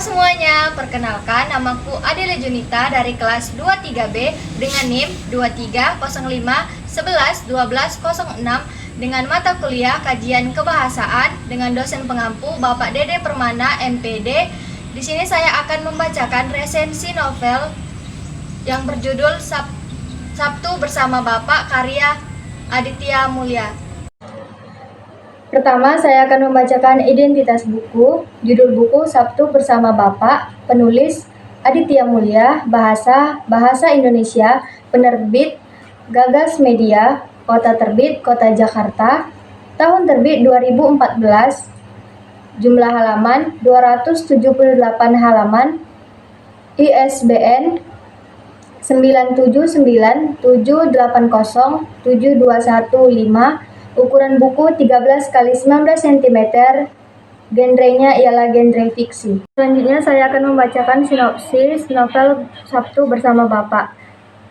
semuanya, perkenalkan namaku Adela Junita dari kelas 23B dengan NIM 2305111206 dengan mata kuliah kajian kebahasaan dengan dosen pengampu Bapak Dede Permana MPD. Di sini saya akan membacakan resensi novel yang berjudul Sabtu Bersama Bapak karya Aditya Mulya. Pertama, saya akan membacakan identitas buku. Judul buku Sabtu Bersama Bapak, penulis Aditya Mulya, Bahasa Indonesia, penerbit Gagas Media, kota terbit Kota Jakarta, tahun terbit 2014, jumlah halaman 278 halaman, ISBN 97978072115, ukuran buku 13 x 19 cm, genrenya ialah genre fiksi. Selanjutnya saya akan membacakan sinopsis novel Sabtu Bersama Bapak.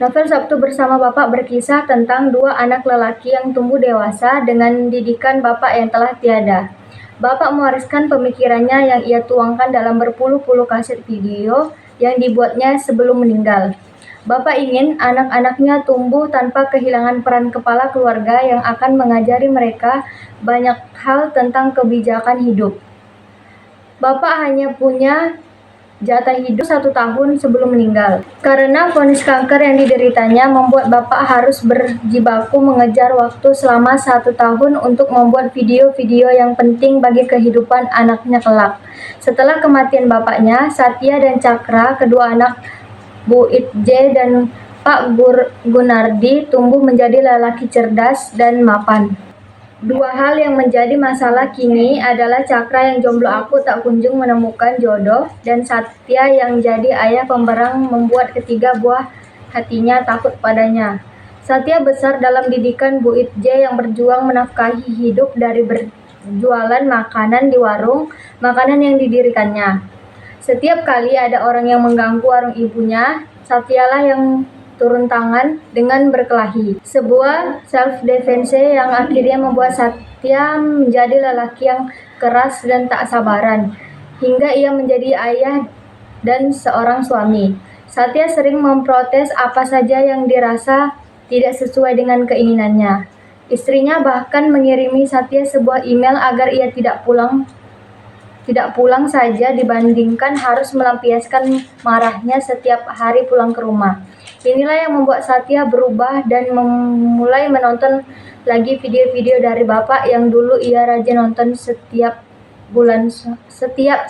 Novel Sabtu Bersama Bapak berkisah tentang dua anak lelaki yang tumbuh dewasa dengan didikan bapak yang telah tiada. Bapak mewariskan pemikirannya yang ia tuangkan dalam berpuluh-puluh kaset video yang dibuatnya sebelum meninggal. Bapak ingin anak-anaknya tumbuh tanpa kehilangan peran kepala keluarga yang akan mengajari mereka banyak hal tentang kebijakan hidup. Bapak hanya punya jatah hidup 1 tahun sebelum meninggal. Karena vonis kanker yang dideritanya membuat Bapak harus berjibaku mengejar waktu selama 1 tahun untuk membuat video-video yang penting bagi kehidupan anaknya kelak. Setelah kematian bapaknya, Satya dan Cakra, kedua anak Bu Itje dan Pak Gunardi, tumbuh menjadi lelaki cerdas dan mapan. Dua hal yang menjadi masalah kini adalah Cakra yang jomblo aku tak kunjung menemukan jodoh, dan Satya yang jadi ayah pemberang membuat ketiga buah hatinya takut padanya. Satya besar dalam didikan Bu Itje yang berjuang menafkahi hidup dari berjualan makanan di warung makanan yang didirikannya. Setiap kali ada orang yang mengganggu warung ibunya, Satyalah yang turun tangan dengan berkelahi. Sebuah self-defense yang akhirnya membuat Satya menjadi lelaki yang keras dan tak sabaran, hingga ia menjadi ayah dan seorang suami. Satya sering memprotes apa saja yang dirasa tidak sesuai dengan keinginannya. Istrinya bahkan mengirimi Satya sebuah email agar ia tidak pulang saja dibandingkan harus melampiaskan marahnya setiap hari pulang ke rumah. Inilah yang membuat Satya berubah dan mulai menonton lagi video-video dari bapak yang dulu ia rajin nonton setiap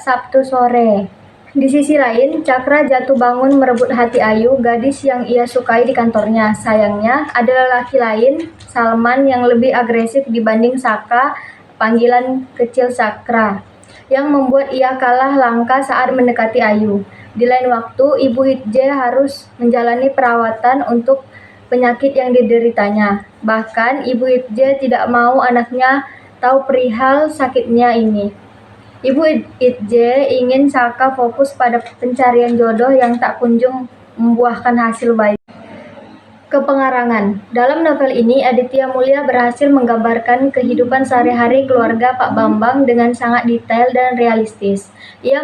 Sabtu sore. Di sisi lain, Cakra jatuh bangun merebut hati Ayu, gadis yang ia sukai di kantornya. Sayangnya, ada lelaki lain, Salman, yang lebih agresif dibanding Saka, panggilan kecil Cakra, yang membuat ia kalah langkah saat mendekati Ayu. Di lain waktu, Ibu Itje harus menjalani perawatan untuk penyakit yang dideritanya. Bahkan, Ibu Itje tidak mau anaknya tahu perihal sakitnya ini. Ibu Itje ingin Saka fokus pada pencarian jodoh yang tak kunjung membuahkan hasil baik. Kepengarangan. Dalam novel ini, Aditya Mulya berhasil menggambarkan kehidupan sehari-hari keluarga Pak Bambang dengan sangat detail dan realistis. Ia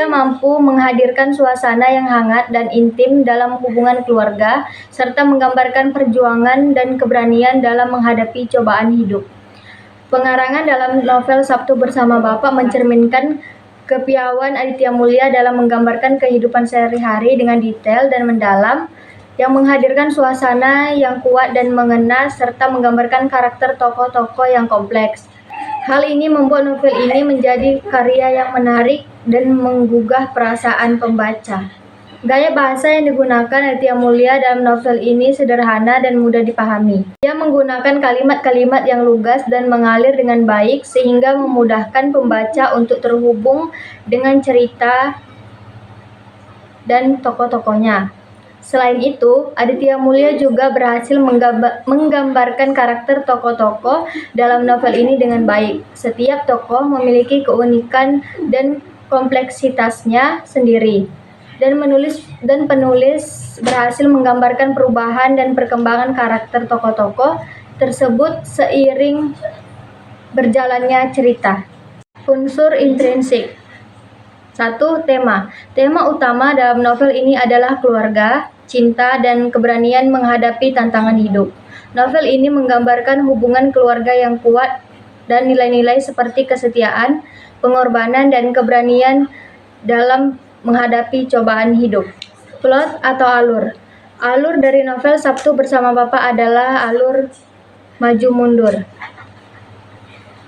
mampu menghadirkan suasana yang hangat dan intim dalam hubungan keluarga, serta menggambarkan perjuangan dan keberanian dalam menghadapi cobaan hidup. Pengarangan dalam novel Sabtu Bersama Bapak mencerminkan kepiawaian Aditya Mulya dalam menggambarkan kehidupan sehari-hari dengan detail dan mendalam, yang menghadirkan suasana yang kuat dan mengena serta menggambarkan karakter tokoh-tokoh yang kompleks. Hal ini membuat novel ini menjadi karya yang menarik dan menggugah perasaan pembaca. Gaya bahasa yang digunakan Aditya Mulya dalam novel ini sederhana dan mudah dipahami. Ia menggunakan kalimat-kalimat yang lugas dan mengalir dengan baik sehingga memudahkan pembaca untuk terhubung dengan cerita dan tokoh-tokohnya. Selain itu, Aditya Mulya juga berhasil menggambarkan karakter tokoh-tokoh dalam novel ini dengan baik. Setiap tokoh memiliki keunikan dan kompleksitasnya sendiri, dan penulis berhasil menggambarkan perubahan dan perkembangan karakter tokoh-tokoh tersebut seiring berjalannya cerita. Unsur intrinsik. 1. Tema. Tema utama dalam novel ini adalah keluarga, cinta, dan keberanian menghadapi tantangan hidup. Novel ini menggambarkan hubungan keluarga yang kuat dan nilai-nilai seperti kesetiaan, pengorbanan, dan keberanian dalam menghadapi cobaan hidup. Plot atau alur. Alur dari novel Sabtu Bersama Bapa adalah alur maju mundur.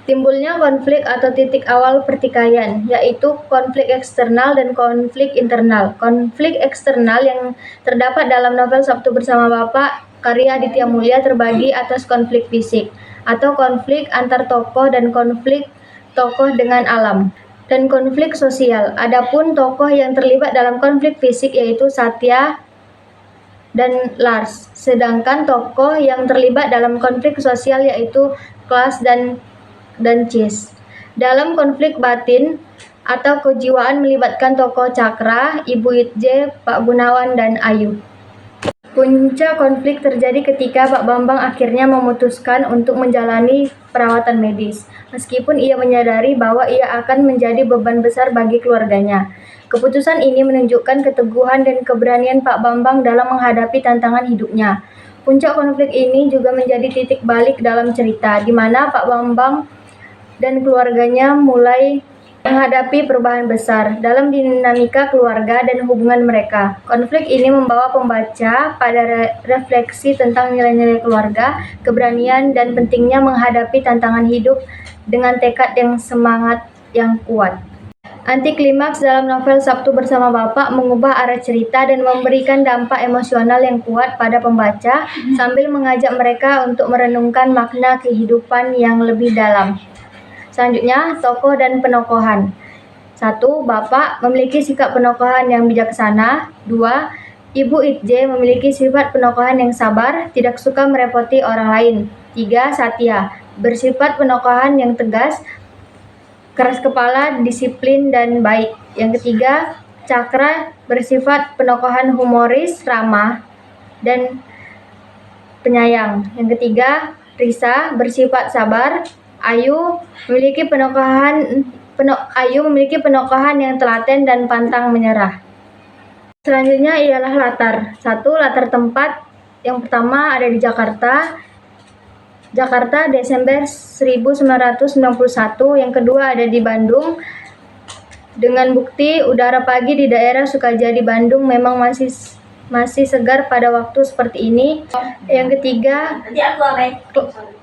Timbulnya konflik atau titik awal pertikaian, yaitu konflik eksternal dan konflik internal. Konflik eksternal yang terdapat dalam novel Sabtu Bersama Bapa karya Aditya Mulya terbagi atas konflik fisik, atau konflik antar tokoh dan konflik tokoh dengan alam, dan konflik sosial. Adapun tokoh yang terlibat dalam konflik fisik yaitu Satya dan Lars, sedangkan tokoh yang terlibat dalam konflik sosial yaitu Klaas dan Cis. Dalam konflik batin atau kejiwaan melibatkan tokoh Cakra, Ibu Itje, Pak Gunawan, dan Ayu. Puncak konflik terjadi ketika Pak Bambang akhirnya memutuskan untuk menjalani perawatan medis, meskipun ia menyadari bahwa ia akan menjadi beban besar bagi keluarganya. Keputusan ini menunjukkan keteguhan dan keberanian Pak Bambang dalam menghadapi tantangan hidupnya. Puncak konflik ini juga menjadi titik balik dalam cerita, di mana Pak Bambang dan keluarganya mulai menghadapi perubahan besar dalam dinamika keluarga dan hubungan mereka. Konflik ini membawa pembaca pada refleksi tentang nilai-nilai keluarga, keberanian, dan pentingnya menghadapi tantangan hidup dengan tekad yang semangat yang kuat. Anti klimaks dalam novel Sabtu Bersama Bapa mengubah arah cerita dan memberikan dampak emosional yang kuat pada pembaca sambil mengajak mereka untuk merenungkan makna kehidupan yang lebih dalam. Selanjutnya, tokoh dan penokohan. 1. Bapak memiliki sikap penokohan yang bijaksana. 2. Ibu Itje memiliki sifat penokohan yang sabar, tidak suka merepoti orang lain. 3. Satya bersifat penokohan yang tegas, keras kepala, disiplin, dan baik. Yang ketiga, Cakra bersifat penokohan humoris, ramah, dan penyayang. Yang ketiga, Risa bersifat sabar. Ayu memiliki penokohan yang telaten dan pantang menyerah. Selanjutnya ialah latar. 1. Latar tempat. Yang pertama ada di Jakarta, Desember 1991. Yang kedua ada di Bandung. Dengan bukti udara pagi di daerah Sukajadi, Bandung memang masih segar pada waktu seperti ini. Yang ketiga,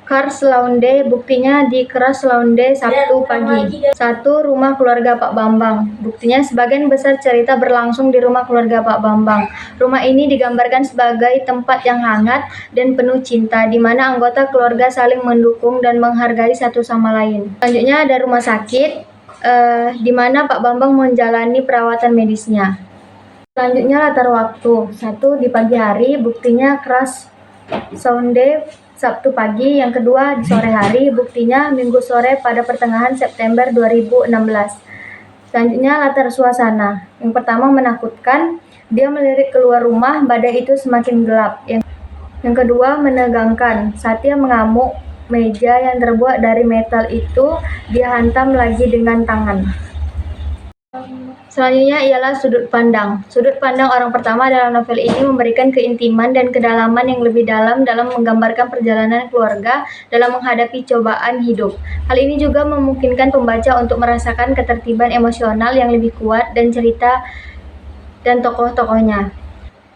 Kars Launde, buktinya di Kars Launde Sabtu pagi. 1. Rumah keluarga Pak Bambang. Buktinya sebagian besar cerita berlangsung di rumah keluarga Pak Bambang. Rumah ini digambarkan sebagai tempat yang hangat dan penuh cinta, di mana anggota keluarga saling mendukung dan menghargai satu sama lain. Selanjutnya ada rumah sakit, di mana Pak Bambang menjalani perawatan medisnya. Selanjutnya latar waktu. 1. Di pagi hari, buktinya Kars Launde Sabtu pagi. Yang kedua di sore hari, buktinya Minggu sore pada pertengahan September 2016. Selanjutnya latar suasana. Yang pertama menakutkan, dia melirik keluar rumah, badai itu semakin gelap. Yang kedua menegangkan, Satya mengamuk, meja yang terbuat dari metal itu dia hantam lagi dengan tangan. Selanjutnya ialah sudut pandang. Sudut pandang orang pertama dalam novel ini memberikan keintiman dan kedalaman yang lebih dalam menggambarkan perjalanan keluarga dalam menghadapi cobaan hidup. Hal ini juga memungkinkan pembaca untuk merasakan ketertiban emosional yang lebih kuat dan cerita dan tokoh-tokohnya.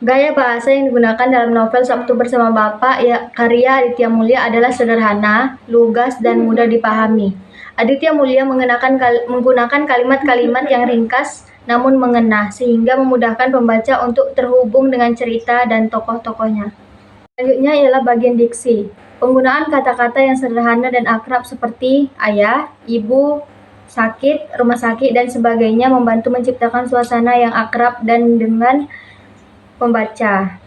Gaya bahasa yang digunakan dalam novel Sabtu Bersama Bapa karya Aditya Mulya adalah sederhana, lugas, dan mudah dipahami. Aditya Mulya menggunakan kalimat-kalimat yang ringkas namun mengena, sehingga memudahkan pembaca untuk terhubung dengan cerita dan tokoh-tokohnya. Selanjutnya ialah bagian diksi. Penggunaan kata-kata yang sederhana dan akrab seperti ayah, ibu, sakit, rumah sakit, dan sebagainya membantu menciptakan suasana yang akrab dan dengan pembaca.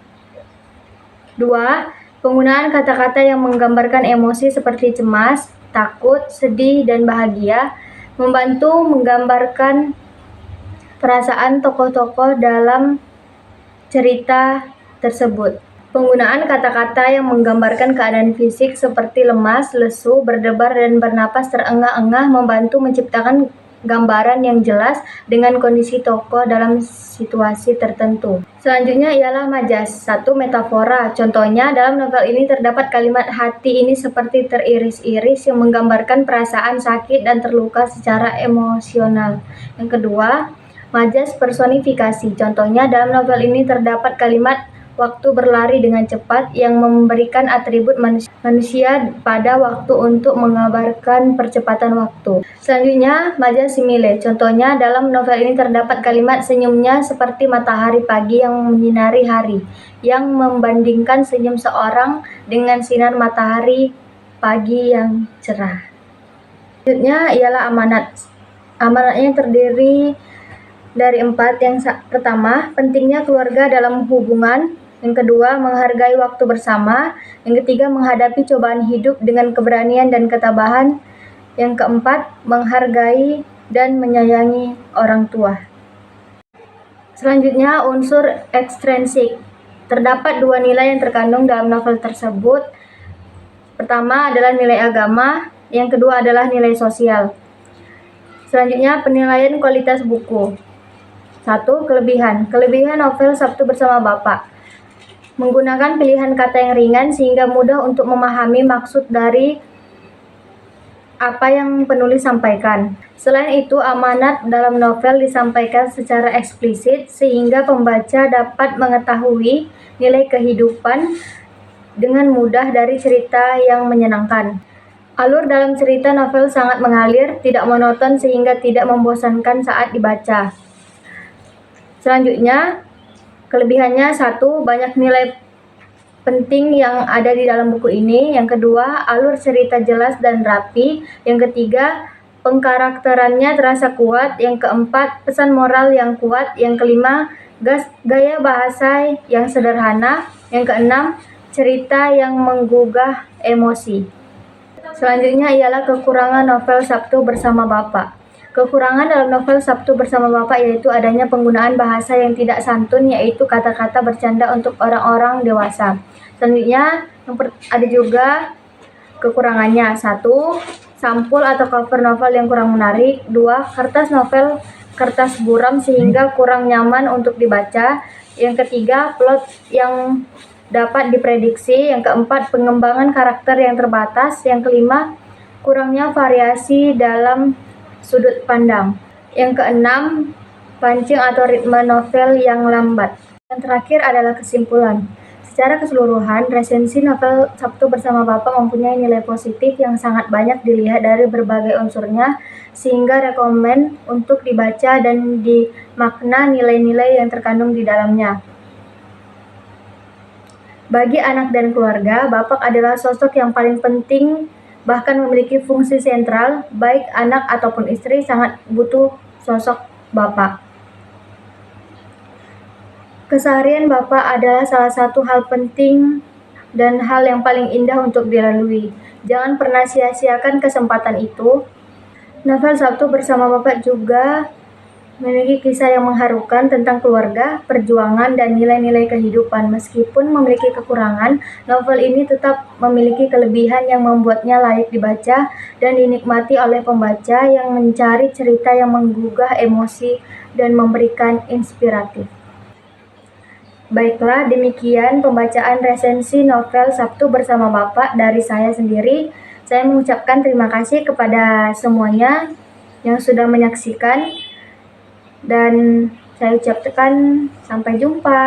2. Penggunaan kata-kata yang menggambarkan emosi seperti cemas, takut, sedih, dan bahagia membantu menggambarkan perasaan tokoh-tokoh dalam cerita tersebut. Penggunaan kata-kata yang menggambarkan keadaan fisik seperti lemas, lesu, berdebar, dan bernapas terengah-engah membantu menciptakan gambaran yang jelas dengan kondisi tokoh dalam situasi tertentu. Selanjutnya ialah majas. 1. Metafora. Contohnya, dalam novel ini terdapat kalimat hati ini seperti teriris-iris yang menggambarkan perasaan sakit dan terluka secara emosional. Yang kedua, majas personifikasi. Contohnya, dalam novel ini terdapat kalimat waktu berlari dengan cepat yang memberikan atribut manusia pada waktu untuk mengabarkan percepatan waktu. Selanjutnya, majas simile. Contohnya, dalam novel ini terdapat kalimat senyumnya seperti matahari pagi yang menyinari hari, yang membandingkan senyum seorang dengan sinar matahari pagi yang cerah. Selanjutnya ialah amanat. Amanatnya terdiri dari 4. Yang pertama, pentingnya keluarga dalam hubungan. Yang kedua, menghargai waktu bersama. Yang ketiga, menghadapi cobaan hidup dengan keberanian dan ketabahan. Yang keempat, menghargai dan menyayangi orang tua. Selanjutnya, unsur ekstrinsik. Terdapat 2 nilai yang terkandung dalam novel tersebut. Pertama adalah nilai agama, yang kedua adalah nilai sosial. Selanjutnya, penilaian kualitas buku. 1. Kelebihan. Kelebihan novel Sabtu Bersama Bapak. Menggunakan pilihan kata yang ringan sehingga mudah untuk memahami maksud dari apa yang penulis sampaikan. Selain itu, amanat dalam novel disampaikan secara eksplisit sehingga pembaca dapat mengetahui nilai kehidupan dengan mudah dari cerita yang menyenangkan. Alur dalam cerita novel sangat mengalir, tidak monoton sehingga tidak membosankan saat dibaca. Selanjutnya, kelebihannya 1. Banyak nilai penting yang ada di dalam buku ini. Yang kedua, alur cerita jelas dan rapi. Yang ketiga, pengkarakterannya terasa kuat. Yang keempat, pesan moral yang kuat. Yang kelima, gaya bahasa yang sederhana. Yang keenam, cerita yang menggugah emosi. Selanjutnya ialah kekurangan novel Sabtu Bersama Bapak. Kekurangan dalam novel Sabtu Bersama Bapak yaitu adanya penggunaan bahasa yang tidak santun, yaitu kata-kata bercanda untuk orang-orang dewasa. Selanjutnya, ada juga kekurangannya. 1. Sampul atau cover novel yang kurang menarik. 2. Kertas novel kertas buram sehingga kurang nyaman untuk dibaca. Yang ketiga, plot yang dapat diprediksi. Yang keempat, pengembangan karakter yang terbatas. Yang kelima, kurangnya variasi dalam sudut pandang. Yang keenam, pancing atau ritme novel yang lambat. Yang terakhir adalah kesimpulan. Secara keseluruhan, resensi novel Sabtu Bersama Bapak mempunyai nilai positif yang sangat banyak dilihat dari berbagai unsurnya, sehingga rekomen untuk dibaca dan dimakna nilai-nilai yang terkandung di dalamnya. Bagi anak dan keluarga, Bapak adalah sosok yang paling penting, bahkan memiliki fungsi sentral. Baik anak ataupun istri sangat butuh sosok Bapak. Keseharian Bapak adalah salah satu hal penting dan hal yang paling indah untuk dilalui. Jangan pernah sia-siakan kesempatan itu. Novel Sabtu Bersama Bapak juga memiliki kisah yang mengharukan tentang keluarga, perjuangan, dan nilai-nilai kehidupan. Meskipun memiliki kekurangan, novel ini tetap memiliki kelebihan yang membuatnya layak dibaca dan dinikmati oleh pembaca yang mencari cerita yang menggugah emosi dan memberikan inspiratif. Baiklah, demikian pembacaan resensi novel Sabtu Bersama Bapak dari saya sendiri. Saya mengucapkan terima kasih kepada semuanya yang sudah menyaksikan. Dan saya ucapkan sampai jumpa.